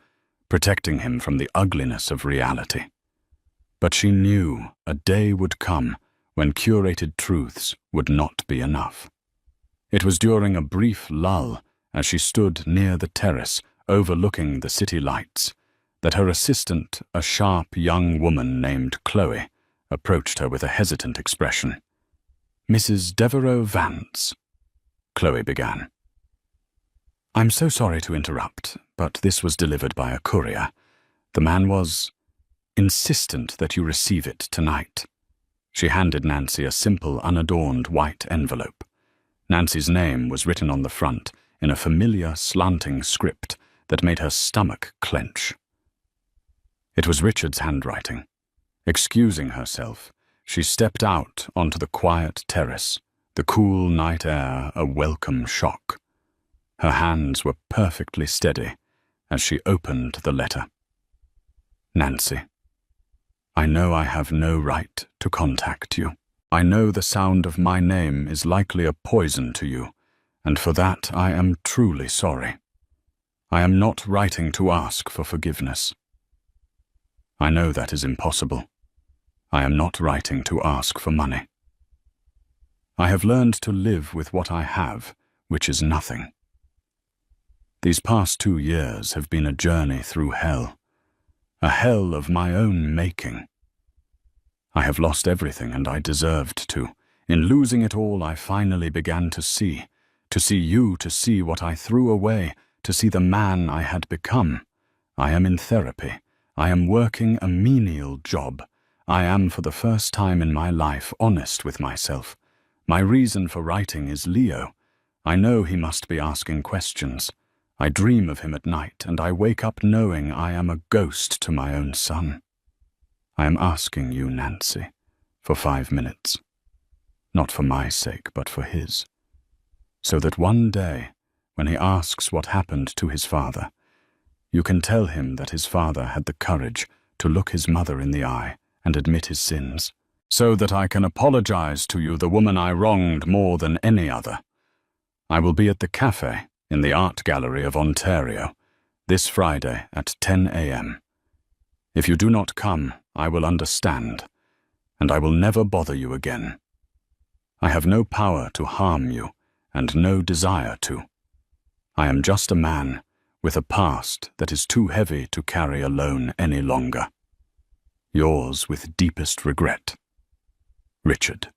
protecting him from the ugliness of reality. But she knew a day would come when curated truths would not be enough. It was during a brief lull, as she stood near the terrace overlooking the city lights, that her assistant, a sharp young woman named Chloe, approached her with a hesitant expression. "Mrs. Devereux Vance," Chloe began. "I'm so sorry to interrupt, but this was delivered by a courier. The man was..." insistent that you receive it tonight." She handed Nancy a simple, unadorned white envelope. Nancy's name was written on the front in a familiar, slanting script that made her stomach clench. It was Richard's handwriting. Excusing herself, she stepped out onto the quiet terrace, the cool night air a welcome shock. Her hands were perfectly steady as she opened the letter. "Nancy, I know I have no right to contact you. I know the sound of my name is likely a poison to you, and for that I am truly sorry. I am not writing to ask for forgiveness. I know that is impossible. I am not writing to ask for money. I have learned to live with what I have, which is nothing. These past 2 years have been a journey through hell, a hell of my own making. I have lost everything, and I deserved to. In losing it all, I finally began to see you, to see what I threw away, to see the man I had become. I am in therapy. I am working a menial job. I am, for the first time in my life, honest with myself. My reason for writing is Leo. I know he must be asking questions. I dream of him at night, and I wake up knowing I am a ghost to my own son. I am asking you, Nancy, for 5 minutes. Not for my sake, but for his. So that one day, when he asks what happened to his father, you can tell him that his father had the courage to look his mother in the eye and admit his sins. So that I can apologize to you, the woman I wronged more than any other. I will be at the cafe in the Art Gallery of Ontario this Friday at 10 a.m. If you do not come, I will understand, and I will never bother you again. I have no power to harm you, and no desire to. I am just a man with a past that is too heavy to carry alone any longer. Yours with deepest regret, Richard."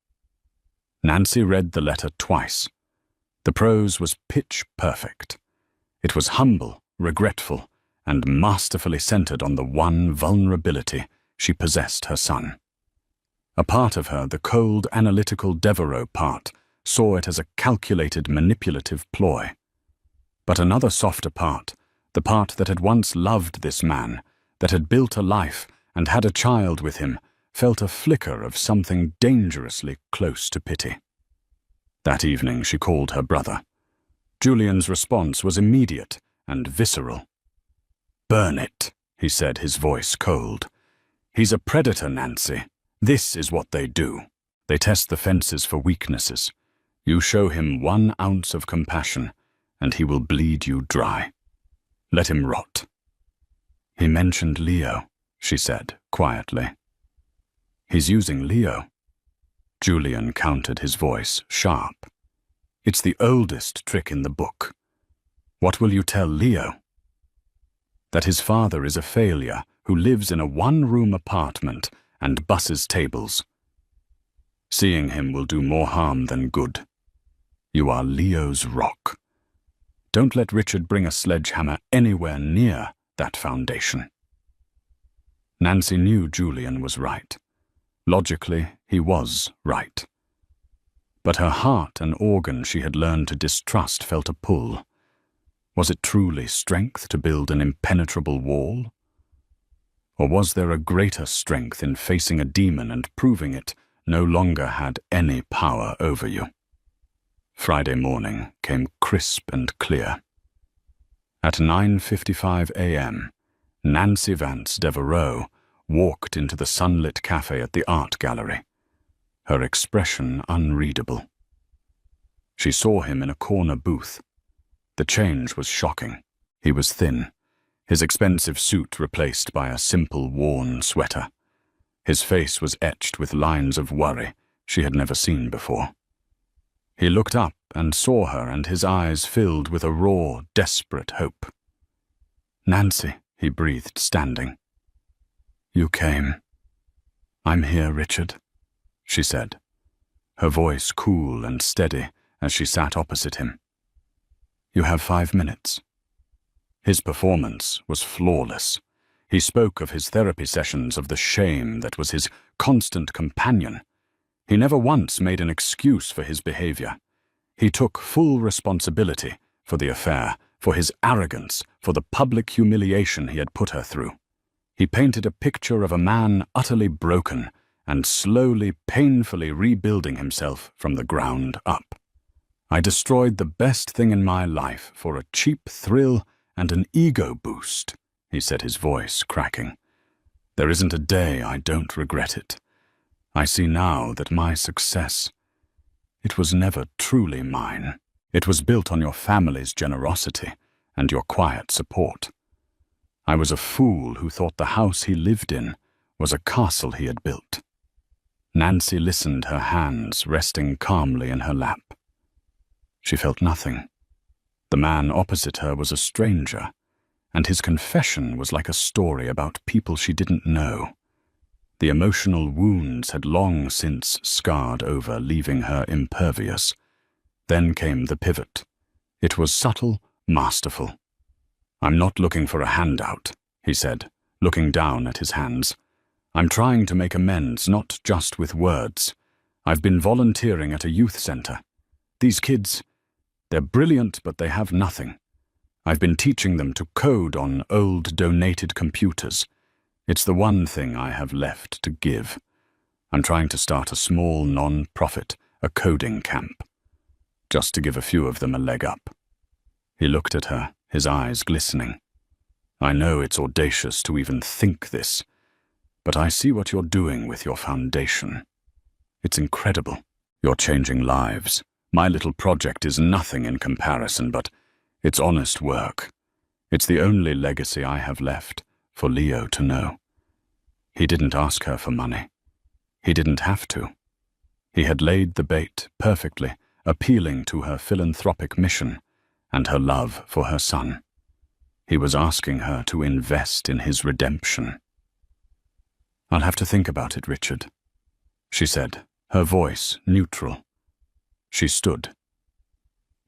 Nancy read the letter twice. The prose was pitch perfect. It was humble, regretful, and masterfully centered on the one vulnerability she possessed her son. A part of her, the cold, analytical Devereux part, saw it as a calculated, manipulative ploy. But another softer part, the part that had once loved this man, that had built a life and had a child with him, felt a flicker of something dangerously close to pity. That evening she called her brother. Julian's response was immediate and visceral. "Burn it," he said, his voice cold. "He's a predator, Nancy. This is what they do. They test the fences for weaknesses. You show him 1 ounce of compassion, and he will bleed you dry. Let him rot." "He mentioned Leo," she said quietly. "He's using Leo." Julian countered, his voice sharp. "It's the oldest trick in the book. What will you tell Leo?" "That his father is a failure who lives in a 1-room apartment and busses tables. Seeing him will do more harm than good. You are Leo's rock. Don't let Richard bring a sledgehammer anywhere near that foundation." Nancy knew Julian was right. Logically, he was right. But her heart, an organ she had learned to distrust, felt a pull. Was it truly strength to build an impenetrable wall? Or was there a greater strength in facing a demon and proving it no longer had any power over you? Friday morning came crisp and clear. At 9:55 a.m., Nancy Vance Devereux walked into the sunlit cafe at the art gallery, her expression unreadable. She saw him in a corner booth. The change was shocking. He was thin, his expensive suit replaced by a simple, worn sweater. His face was etched with lines of worry she had never seen before. He looked up and saw her, and his eyes filled with a raw, desperate hope. "Nancy," he breathed, standing. "You came." "I'm here, Richard," she said, her voice cool and steady as she sat opposite him. "You have 5 minutes." His performance was flawless. He spoke of his therapy sessions, of the shame that was his constant companion. He never once made an excuse for his behavior. He took full responsibility for the affair, for his arrogance, for the public humiliation he had put her through. He painted a picture of a man utterly broken and slowly, painfully rebuilding himself from the ground up. I destroyed the best thing in my life for a cheap thrill and an ego boost, he said, his voice cracking. There isn't a day I don't regret it. I see now that my success, it was never truly mine. It was built on your family's generosity and your quiet support. I was a fool who thought the house he lived in was a castle he had built. Nancy listened, her hands resting calmly in her lap. She felt nothing. The man opposite her was a stranger, and his confession was like a story about people she didn't know. The emotional wounds had long since scarred over, leaving her impervious. Then came the pivot. It was subtle, masterful. I'm not looking for a handout, he said, looking down at his hands. I'm trying to make amends, not just with words. I've been volunteering at a youth center. These kids, they're brilliant, but they have nothing. I've been teaching them to code on old donated computers. It's the one thing I have left to give. I'm trying to start a small non-profit, a coding camp, just to give a few of them a leg up. He looked at her, his eyes glistening. I know it's audacious to even think this, but I see what you're doing with your foundation. It's incredible. You're changing lives. My little project is nothing in comparison, but it's honest work. It's the only legacy I have left for Leo to know. He didn't ask her for money. He didn't have to. He had laid the bait perfectly, appealing to her philanthropic mission and her love for her son. He was asking her to invest in his redemption. I'll have to think about it, Richard, she said, her voice neutral. She stood.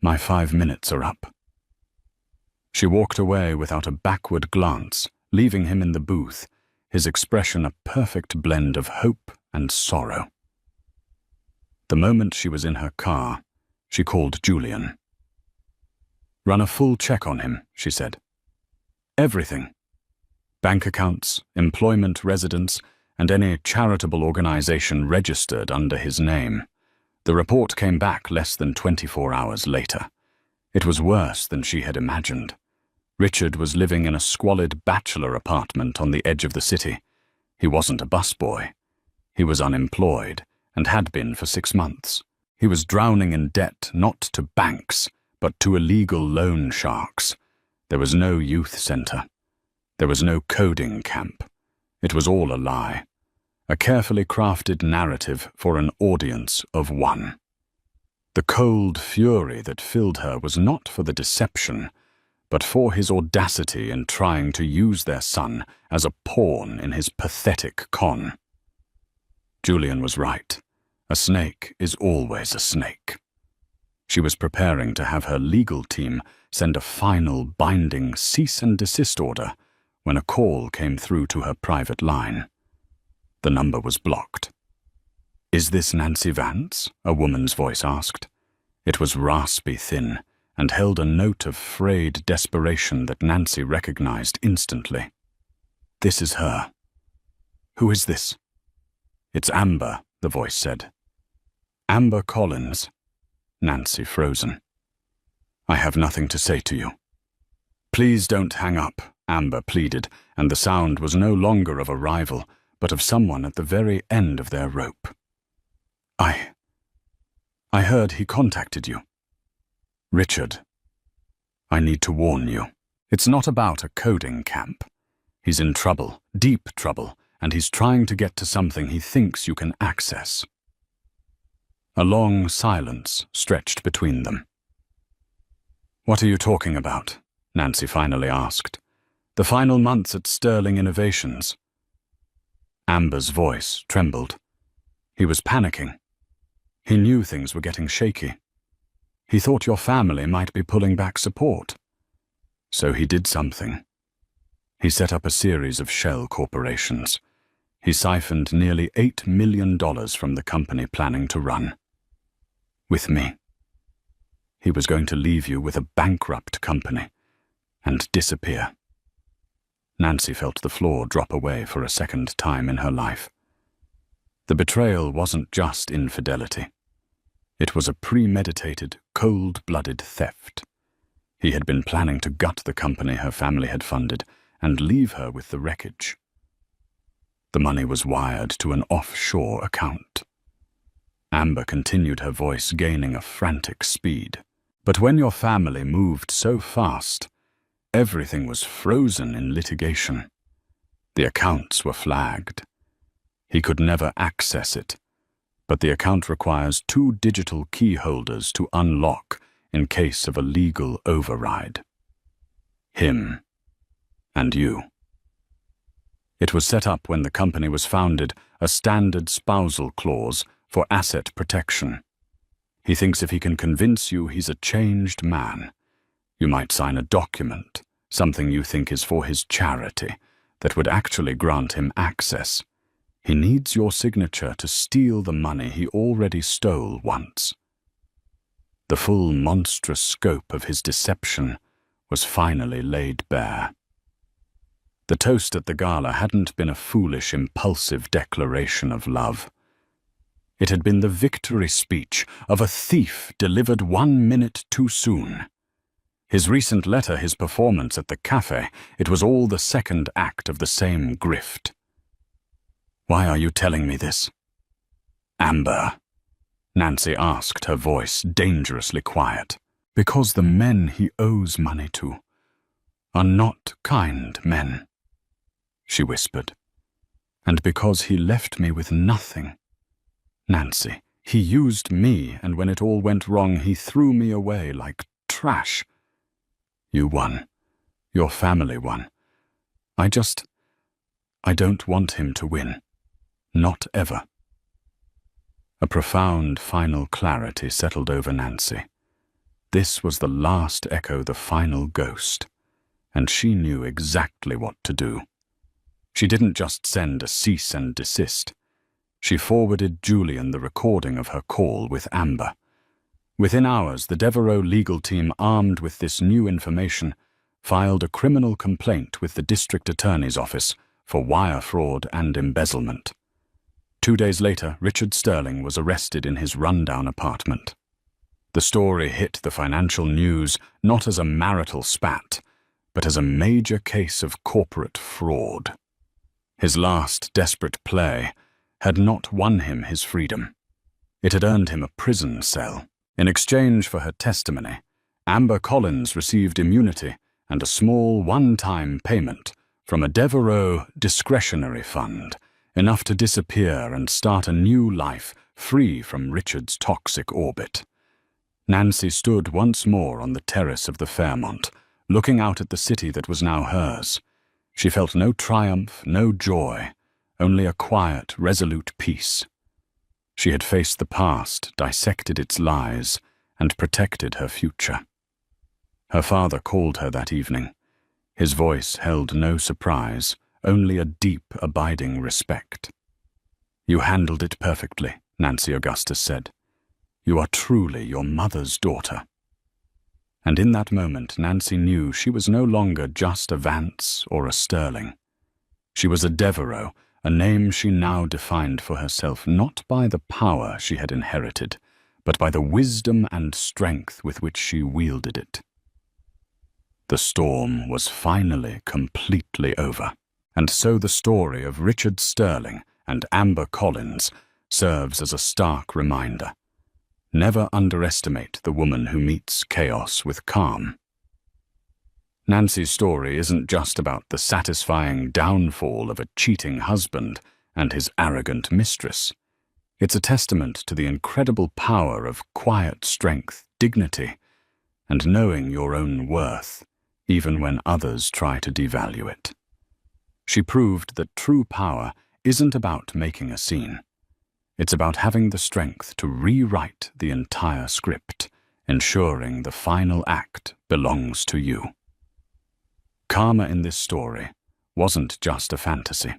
My 5 minutes are up. She walked away without a backward glance, leaving him in the booth, his expression a perfect blend of hope and sorrow. The moment she was in her car, she called Julian. Run a full check on him, she said. Everything. Bank accounts, employment, residence, and any charitable organization registered under his name. The report came back less than 24 hours later. It was worse than she had imagined. Richard was living in a squalid bachelor apartment on the edge of the city. He wasn't a busboy. He was unemployed and had been for 6 months. He was drowning in debt not to banks, but to illegal loan sharks. There was no youth center. There was no coding camp. It was all a lie. A carefully crafted narrative for an audience of one. The cold fury that filled her was not for the deception, but for his audacity in trying to use their son as a pawn in his pathetic con. Julian was right. A snake is always a snake. She was preparing to have her legal team send a final binding cease and desist order when a call came through to her private line. The number was blocked. Is this Nancy Vance? A woman's voice asked. It was raspy thin and held a note of frayed desperation that Nancy recognized instantly. This is her. Who is this? It's Amber, the voice said. Amber Collins. Nancy frozen. I have nothing to say to you. Please don't hang up, Amber pleaded, and the sound was no longer of a rival, but of someone at the very end of their rope. I heard he contacted you. Richard, I need to warn you. It's not about a coding camp. He's in trouble, deep trouble, and he's trying to get to something he thinks you can access. A long silence stretched between them. What are you talking about? Nancy finally asked. The final months at Sterling Innovations. Amber's voice trembled. He was panicking. He knew things were getting shaky. He thought your family might be pulling back support. So he did something. He set up a series of shell corporations. He siphoned nearly $8 million from the company planning to run. With me. He was going to leave you with a bankrupt company and disappear. Nancy felt the floor drop away for a second time in her life. The betrayal wasn't just infidelity. It was a premeditated, cold-blooded theft. He had been planning to gut the company her family had funded and leave her with the wreckage. The money was wired to an offshore account. Amber continued, her voice gaining a frantic speed. But when your family moved so fast, everything was frozen in litigation. The accounts were flagged. He could never access it, but the account requires 2 digital key holders to unlock in case of a legal override. Him and you. It was set up when the company was founded, a standard spousal clause for asset protection. He thinks if he can convince you he's a changed man, you might sign a document, something you think is for his charity, that would actually grant him access. He needs your signature to steal the money he already stole once. The full monstrous scope of his deception was finally laid bare. The toast at the gala hadn't been a foolish, impulsive declaration of love. It had been the victory speech of a thief delivered 1 minute too soon. His recent letter, his performance at the cafe, it was all the second act of the same grift. Why are you telling me this? Amber, Nancy asked, her voice dangerously quiet. Because the men he owes money to are not kind men, she whispered. And because he left me with nothing. Nancy, he used me, and when it all went wrong, he threw me away like trash. You won. Your family won. I don't want him to win. Not ever. A profound final clarity settled over Nancy. This was the last echo, the final ghost, and she knew exactly what to do. She didn't just send a cease and desist. She forwarded Julian the recording of her call with Amber. Within hours, the Devereaux legal team, armed with this new information, filed a criminal complaint with the district attorney's office for wire fraud and embezzlement. 2 days later, Richard Sterling was arrested in his rundown apartment. The story hit the financial news not as a marital spat, but as a major case of corporate fraud. His last desperate play had not won him his freedom. It had earned him a prison cell. In exchange for her testimony, Amber Collins received immunity and a small one-time payment from a Devereaux discretionary fund, enough to disappear and start a new life free from Richard's toxic orbit. Nancy stood once more on the terrace of the Fairmont, looking out at the city that was now hers. She felt no triumph, no joy, only a quiet, resolute peace. She had faced the past, dissected its lies, and protected her future. Her father called her that evening. His voice held no surprise, only a deep, abiding respect. "You handled it perfectly," Nancy Augustus said. "You are truly your mother's daughter." And in that moment, Nancy knew she was no longer just a Vance or a Sterling. She was a Devereaux, a name she now defined for herself not by the power she had inherited, but by the wisdom and strength with which she wielded it. The storm was finally completely over, and so the story of Richard Sterling and Amber Collins serves as a stark reminder. Never underestimate the woman who meets chaos with calm. Nancy's story isn't just about the satisfying downfall of a cheating husband and his arrogant mistress. It's a testament to the incredible power of quiet strength, dignity, and knowing your own worth, even when others try to devalue it. She proved that true power isn't about making a scene. It's about having the strength to rewrite the entire script, ensuring the final act belongs to you. Karma in this story wasn't just a fantasy.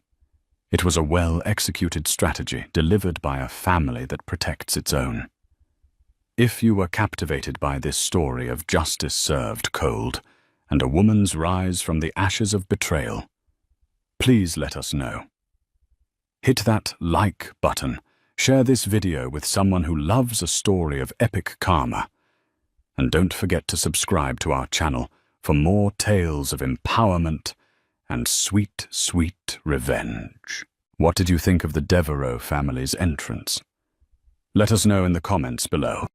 It was a well-executed strategy delivered by a family that protects its own. If you were captivated by this story of justice served cold and a woman's rise from the ashes of betrayal, please let us know. Hit that like button, share this video with someone who loves a story of epic karma, and don't forget to subscribe to our channel for more tales of empowerment and sweet, sweet revenge. What did you think of the Devereaux family's entrance? Let us know in the comments below.